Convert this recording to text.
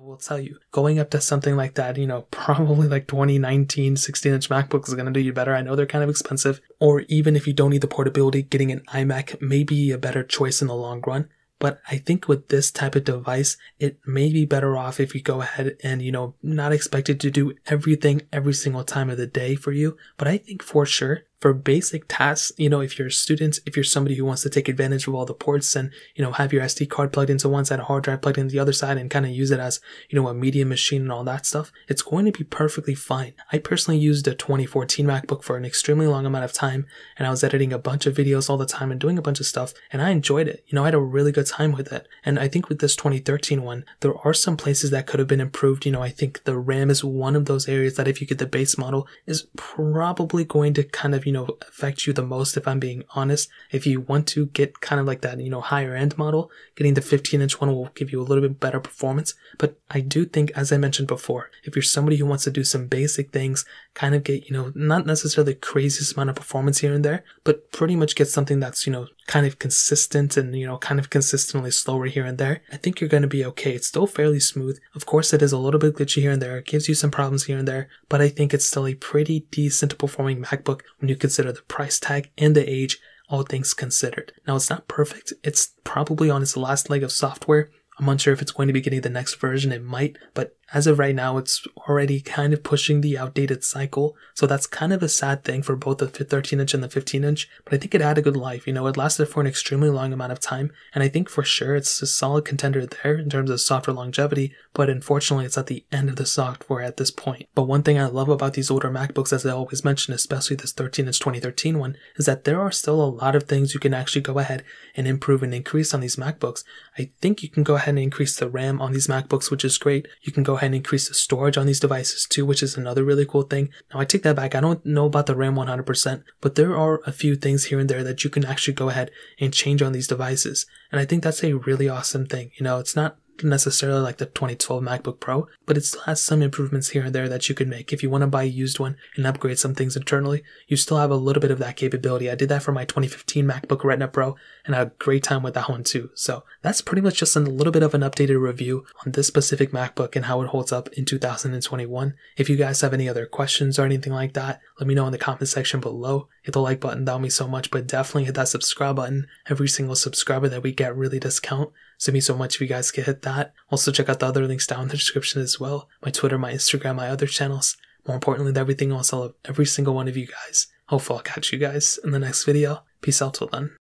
I will tell you, going up to something like that, probably like 2019 16-inch MacBook is going to do you better. I know they're kind of expensive, or even if you don't need the portability, getting an iMac may be a better choice in the long run. But I think with this type of device, it may be better off if you go ahead and, not expect it to do everything every single time of the day for you. But I think for sure, for basic tasks, if you're a student, if you're somebody who wants to take advantage of all the ports and, have your SD card plugged into one side, a hard drive plugged into the other side, and kind of use it as, a media machine and all that stuff, it's going to be perfectly fine. I personally used a 2014 MacBook for an extremely long amount of time, and I was editing a bunch of videos all the time and doing a bunch of stuff, and I enjoyed it. I had a really good time with it. And I think with this 2013 one, there are some places that could have been improved. I think the RAM is one of those areas that if you get the base model is probably going to kind of, affect you the most, if I'm being honest. If you want to get kind of like that, higher end model, getting the 15-inch one will give you a little bit better performance. But I do think, as I mentioned before, if you're somebody who wants to do some basic things, kind of get, not necessarily the craziest amount of performance here and there, but pretty much get something that's, kind of consistent and, kind of consistently slower here and there, I think you're going to be okay. It's still fairly smooth. Of course, it is a little bit glitchy here and there. It gives you some problems here and there, but I think it's still a pretty decent performing MacBook when you consider the price tag and the age, all things considered. Now, it's not perfect. It's probably on its last leg of software. I'm unsure if it's going to be getting the next version. It might, but as of right now, it's already kind of pushing the outdated cycle. So that's kind of a sad thing for both the 13-inch and the 15-inch. But I think it had a good life. It lasted for an extremely long amount of time. And I think for sure it's a solid contender there in terms of software longevity. But unfortunately, it's at the end of the software at this point. But one thing I love about these older MacBooks, as I always mention, especially this 13-inch 2013 one, is that there are still a lot of things you can actually go ahead and improve and increase on these MacBooks. I think you can go ahead and increase the RAM on these MacBooks, which is great. You can go ahead and increase the storage on these devices too, which is another really cool thing. Now, I take that back. I don't know about the RAM 100%, but there are a few things here and there that you can actually go ahead and change on these devices. And I think that's a really awesome thing. It's not necessarily like the 2012 MacBook Pro, but it still has some improvements here and there that you can make. If you want to buy a used one and upgrade some things internally, you still have a little bit of that capability. I did that for my 2015 MacBook Retina Pro and I had a great time with that one too. So that's pretty much just a little bit of an updated review on this specific MacBook and how it holds up in 2021. If you guys have any other questions or anything like that, let me know in the comment section below. Hit the like button, that would mean so much, but definitely hit that subscribe button. Every single subscriber that we get really does count. So it means so much if you guys could hit that. Also check out the other links down in the description as well. My Twitter, my Instagram, my other channels. More importantly than everything else, I love every single one of you guys. Hopefully I'll catch you guys in the next video. Peace out till then.